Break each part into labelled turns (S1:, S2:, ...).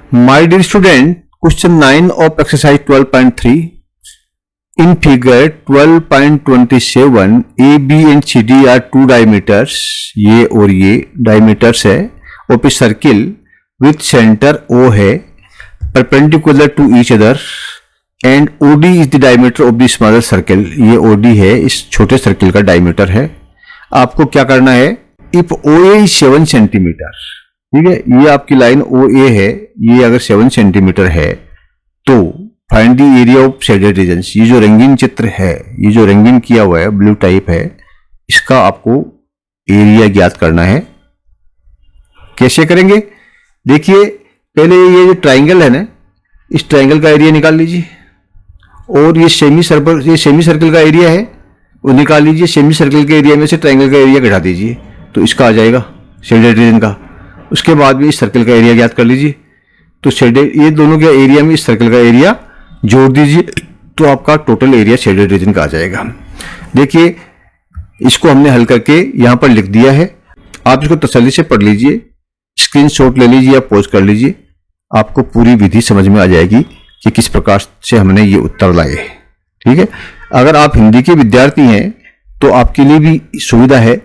S1: My dear student, question 9 of exercise 12.3. In figure 12.27, A, B and C, D are two diameters. ये और ये diameters है of a circle with center O है perpendicular to each other and OD is the diameter of the smaller circle. ये OD है, इस छोटे circle का diameter है. आपको क्या करना है? If OA is 7 सेंटीमीटर, ठीक है, ये आपकी लाइन OA है, ये अगर 7 सेंटीमीटर है तो find the area of shaded regions. ये जो रंगीन चित्र है, ये जो रंगीन किया हुआ है, ब्लू टाइप है, इसका आपको एरिया ज्ञात करना है. कैसे करेंगे? देखिए, पहले ये जो ट्राइंगल है ना, इस ट्राइंगल का एरिया निकाल लीजिए और ये सेमी सर्कल का एरिया है वो निकाल लीजिए. सेमी सर्कल के एरिया में से ट्राइंगल का एरिया घटा दीजिए तो इसका आ जाएगा शेडेड रीजन का. उसके बाद भी इस सर्कल का एरिया ज्ञात कर लीजिए. तो शेडेड, ये दोनों के एरिया में इस सर्कल का एरिया जोड़ दीजिए तो आपका टोटल एरिया शेडेड रीजन का आ जाएगा. देखिए, इसको हमने हल करके यहां पर लिख दिया है. आप इसको तसल्ली से पढ़ लीजिए, स्क्रीनशॉट ले लीजिए या पॉज कर लीजिए. आपको पूरी विधि समझ में आ जाएगी कि किस प्रकार से हमने ये उत्तर लाए. ठीक है, अगर आप हिंदी के विद्यार्थी हैं तो आपके लिए भी सुविधा है.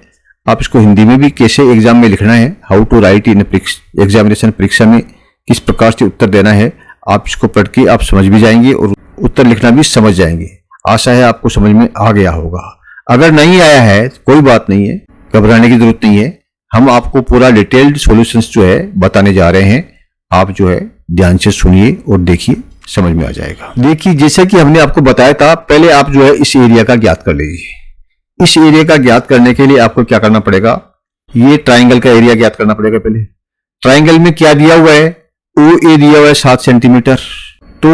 S1: आप इसको हिंदी में भी कैसे एग्जाम में लिखना है, how to write in examination, परीक्षा में किस प्रकार से उत्तर देना है, आप इसको पढ़ के आप समझ भी जाएंगे और उत्तर लिखना भी समझ जाएंगे. आशा है आपको समझ में आ गया होगा. अगर नहीं आया है कोई बात नहीं है, घबराने की जरूरत नहीं है. हम आपको पूरा डिटेल्ड सॉल्यूशंस जो है बताने जा रहे हैं. आप जो है ध्यान से सुनिए और देखिए, समझ में आ जाएगा. देखिए, जैसे कि हमने आपको बताया था, पहले आप जो है इस एरिया का ज्ञात कर लीजिए. इस एरिया का ज्ञात करने के लिए आपको क्या करना पड़ेगा? ये ट्राइंगल का एरिया ज्ञात करना पड़ेगा. पहले ट्राइंगल में क्या दिया हुआ है? OA दिया हुआ है 7 सेंटीमीटर. तो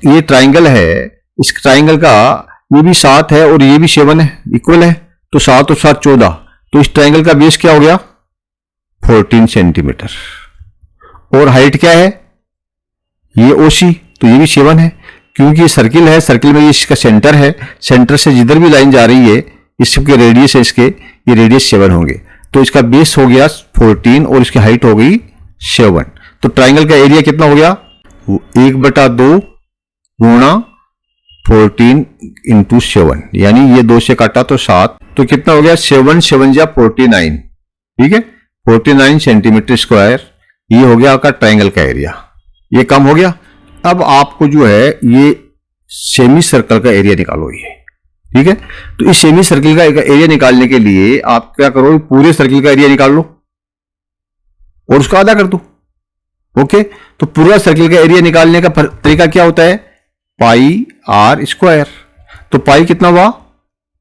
S1: ये ट्राइंगल है, इस ट्राइंगल का ये भी 7 है और ये भी 7 है, इक्वल है. तो 7 और 7 14. तो इस ट्राइंगल का बेस क्या हो गया? 14 सेंटीमीटर. और हाइट क्या है? ये OC, तो ये भी 7 है. क्योंकि ये सर्किल है, सर्किल में ये इसका सेंटर है, सेंटर से जिधर भी लाइन जा रही है, इसके रेडियस है, इसके ये रेडियस 7 होंगे. तो इसका बेस हो गया 14 और इसकी हाइट हो गई 7. तो ट्राइंगल का एरिया कितना हो गया? 1/2 गुणा 14 इंटू 7, यानी ये 2 से काटा तो 7. तो कितना हो गया? 7 7 जा 49. ठीक है, 49 सेंटीमीटर स्क्वायर. ये हो गया आपका ट्राइंगल का एरिया. ये कम हो गया. अब आपको जो है ये सेमी सर्कल का एरिया निकालो. ये ठीक है, तो इस सेमी सर्कल का एरिया निकालने के लिए आप क्या करो? पूरे सर्कल का एरिया निकाल लो और उसका आधा कर दो. ओके, तो पूरा सर्कल का एरिया निकालने का तरीका क्या होता है? पाई आर स्क्वायर. तो पाई कितना हुआ?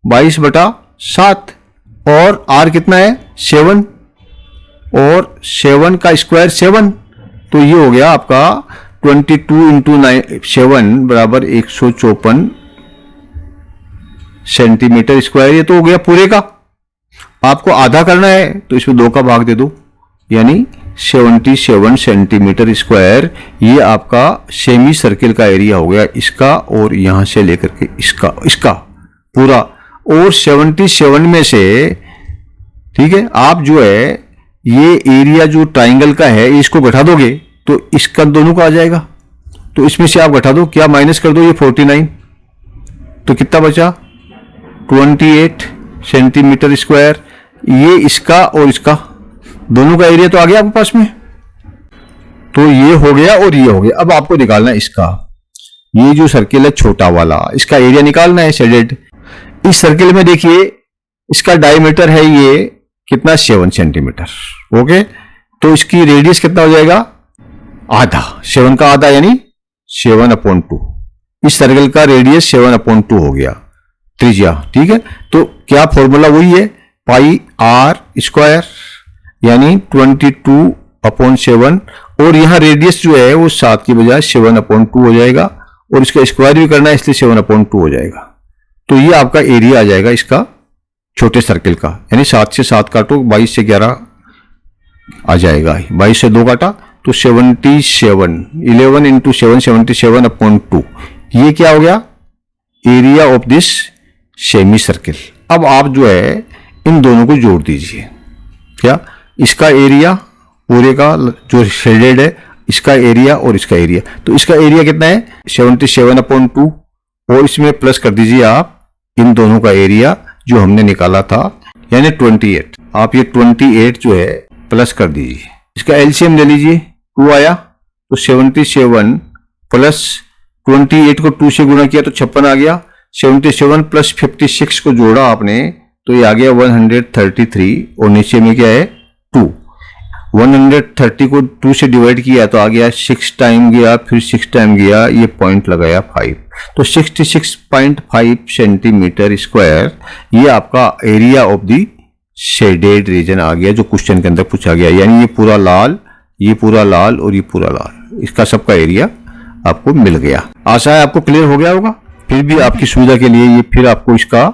S1: 22/7 और आर कितना है? 7 और 7 का स्क्वायर 7. तो ये हो गया आपका 22 इंटू 7 बराबर 154 सेंटीमीटर स्क्वायर. ये तो हो गया पूरे का. आपको आधा करना है तो इसमें 2 का भाग दे दो, यानी 77 सेंटीमीटर स्क्वायर. ये आपका सेमी सर्किल का एरिया हो गया, इसका और यहां से लेकर के इसका पूरा. और 77 में से, ठीक है, आप जो है ये एरिया जो ट्राइंगल का है इसको घटा दोगे तो इसका दोनों का आ जाएगा. तो इसमें से आप घटा दो, क्या माइनस कर दो, ये 49. तो कितना बचा? 28 सेंटीमीटर स्क्वायर. ये इसका और इसका दोनों का एरिया तो आ गया आपके पास में. तो ये हो गया और ये हो गया. अब आपको निकालना है इसका, ये जो सर्किल है छोटा वाला, इसका एरिया निकालना है शेडेड. इस सर्किल में देखिए इसका डायमीटर है ये कितना? 7 सेंटीमीटर. ओके, तो इसकी रेडियस कितना हो जाएगा? आधा. 7 का आधा यानी 7/2. इस सर्किल का रेडियस 7/2 हो गया, त्रिज्या. ठीक है, तो क्या फॉर्मूला वही है? पाई आर स्क्वायर यानी 22/7. और यहां रेडियस जो है वो 7 की बजाय 7/2 हो जाएगा और इसका स्क्वायर भी करना है इसलिए 7/2 हो जाएगा. तो ये आपका एरिया आ जाएगा इसका छोटे सर्किल का, यानी 7 से 7 काटो, 22 से 11 आ जाएगा. 22 से 2 काटा तो 77. 11 इंटू 7 77/2. ये क्या हो गया? Area of this semi circle. अब आप जो है इन दोनों को जोड़ दीजिए. क्या? इसका एरिया पूरे का जो शेडेड है इसका एरिया और इसका एरिया। तो इसका एरिया कितना है 77/2 और इसमें प्लस कर दीजिए आप इन दोनों का एरिया जो हमने निकाला था यानी 28। आप ये 28 जो है प्लस कर दीजिए, इसका एलसीएम ले लीजिए 2 आया तो 77 प्लस 28 को 2 से गुणा किया तो 56 आ गया। 77 प्लस 56 को जोड़ा आपने तो ये आ गया 133 और नीचे में क्या है 2। 130 को 2 से डिवाइड किया तो आ गया 6 टाइम गया, फिर 6 टाइम गया, ये पॉइंट लगाया 5 तो 66.5 सेंटीमीटर स्क्वायर ये आपका area of the shaded region आ गया जो क्वेश्चन के अंदर पूछा गया। यानी ये पूरा लाल, ये पूरा लाल और ये पूरा लाल, इसका सबका एरिया आपको मिल गया। आशा है आपको क्लियर हो गया होगा। फिर भी आपकी सुविधा के लिए ये फिर आपको इसका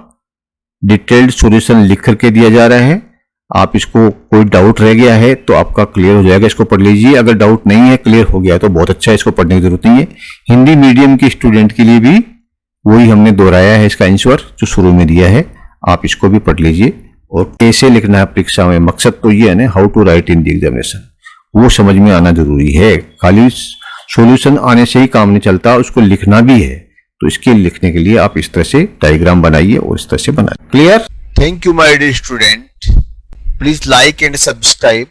S1: डिटेल्ड सॉल्यूशन लिख करके दिया जा रहा है। आप इसको कोई डाउट रह गया है तो आपका क्लियर हो जाएगा, इसको पढ़ लीजिए। अगर डाउट नहीं है, क्लियर हो गया तो बहुत अच्छा है, इसको पढ़ने की जरूरत नहीं है। हिंदी मीडियम के स्टूडेंट के लिए भी वही हमने दोहराया है इसका आंसर जो शुरू में दिया है, आप इसको भी पढ़ लीजिए। और कैसे लिखना है परीक्षा में, मकसद तो ये है ना how to write in the examination, वो समझ में आना जरूरी है। खाली सॉल्यूशन आने से ही काम नहीं चलता, उसको लिखना भी है। तो इसके लिखने के लिए आप इस तरह से डायग्राम बनाइए और इस तरह से बनाइए। Clear?
S2: Thank you, my dear student. Please like and subscribe